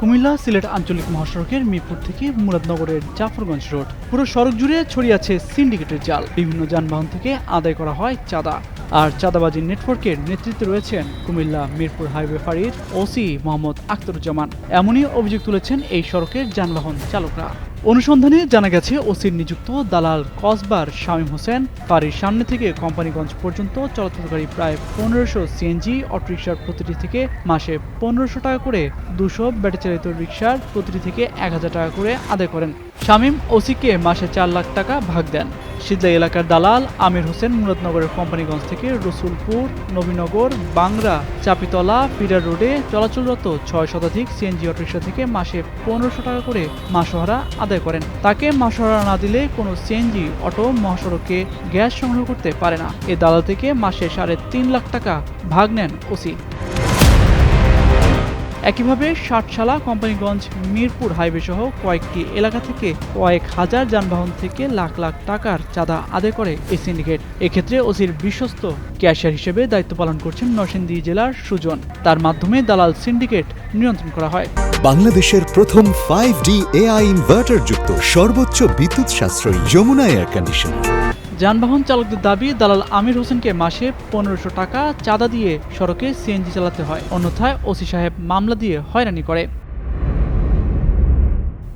কুমিল্লা সিলেট আঞ্চলিক মহাসড়কের মিরপুর থেকে মুরাদনগরের জাফরগঞ্জ রোড পুরো সড়ক জুড়ে ছড়িয়ে আছে সিন্ডিকেটের জাল। বিভিন্ন যানবাহন থেকে আদায় করা হয় চাঁদা। আর চাঁদাবাজি নেটওয়ার্কের নেতৃত্বে রয়েছেন কুমিল্লা মিরপুর হাইওয়ে ফাঁড়ির ওসি মোহাম্মদ আখতারুজ্জামান। এমনই অভিযোগ তুলেছেন এই সড়কের যানবাহন চালকরা। অনুসন্ধানে জানা গেছে ওসির নিযুক্ত দালাল কসবার শামীম হোসেন ফাঁড়ির সামনে থেকে কোম্পানিগঞ্জ পর্যন্ত চলাচলকারী প্রায় 1500 সিএনজি অটোরিকশার প্রতিটি থেকে মাসে 1500 টাকা করে, 200 ব্যাটারি চালিত রিকশার প্রতিটি থেকে 1000 টাকা করে আদায় করেন। শামীম ওসিকে মাসে 4 লাখ টাকা ভাগ দেন। সিদ্লা এলাকার দালাল আমির হোসেন মুরাদনগরের কোম্পানিগঞ্জ থেকে রসুলপুর, নবীনগর, বাংরা, চাপিতলা, ফিডার রোডে চলাচলরত 6 শতাধিক সিএনজি অটোরিকশা থেকে মাসে 1500 টাকা করে মাসোহারা আদায় করেন। তাকে মাসোহারা না দিলে কোনো সিএনজি অটো মহাসড়কে গ্যাস সংগ্রহ করতে পারে না। এ দালাল থেকে মাসে 3.5 লাখ টাকা ভাগ নেন ওসি। একইভাবে ষাটশালা, কোম্পানিগঞ্জ, মিরপুর হাইওয়ে সহ কয়েকটি এলাকা থেকে কয়েক হাজার যানবাহন থেকে লাখ লাখ টাকার চাঁদা আদায় করে এই সিন্ডিকেট। এক্ষেত্রে ওসির বিশ্বস্ত ক্যাশিয়ার হিসেবে দায়িত্ব পালন করছেন নরসিংদী জেলার সুজন। তার মাধ্যমে দালাল সিন্ডিকেট নিয়ন্ত্রণ করা হয়। বাংলাদেশের প্রথম 5D AI ইনভার্টার যুক্ত সর্বোচ্চ বিদ্যুৎ সাশ্রয়ী যমুনা এয়ার কন্ডিশনার। যানবাহন চালকদের দাবি, দালাল আমির হোসেনকে মাসে 1500 টাকা চাঁদা দিয়ে সড়কে সিএনজি চালাতে হয়, অন্যথায় ওসি সাহেব মামলা দিয়ে হয়রানি করে।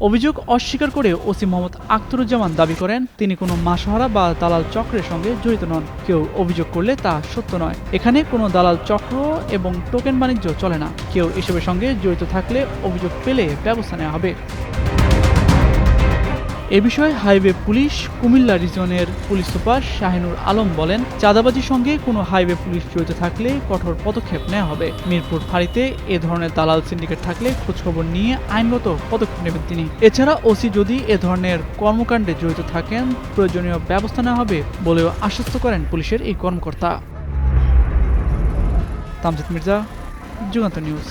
অভিযোগ অস্বীকার করে ওসি মোহাম্মদ আখতারুজ্জামান দাবি করেন, তিনি কোনো মাসোহারা বা দালাল চক্রের সঙ্গে জড়িত নন। কেউ অভিযোগ করলে তা সত্য নয়। এখানে কোনো দালাল চক্র এবং টোকেন বাণিজ্য চলে না। কেউ এসবের সঙ্গে জড়িত থাকলে অভিযোগ পেলে ব্যবস্থা নেওয়া হবে। এ বিষয়ে হাইওয়ে পুলিশ কুমিল্লা রিজনের পুলিশ সুপার শাহিনুর আলম বলেন, চাঁদাবাজির সঙ্গে কোনো হাইওয়ে পুলিশ জড়িত থাকলে কঠোর পদক্ষেপ নেওয়া হবে। মিরপুর ফাঁড়িতে এ ধরনের দালাল সিন্ডিকেট থাকলে খোঁজখবর নিয়ে আইনগত পদক্ষেপ নেবেন তিনি। এছাড়া ওসি যদি এ ধরনের কর্মকাণ্ডে জড়িত থাকেন প্রয়োজনীয় ব্যবস্থা নেওয়া হবে বলেও আশ্বস্ত করেন পুলিশের এই কর্মকর্তা। তামজিদ মির্জা, যুগান্তর নিউজ।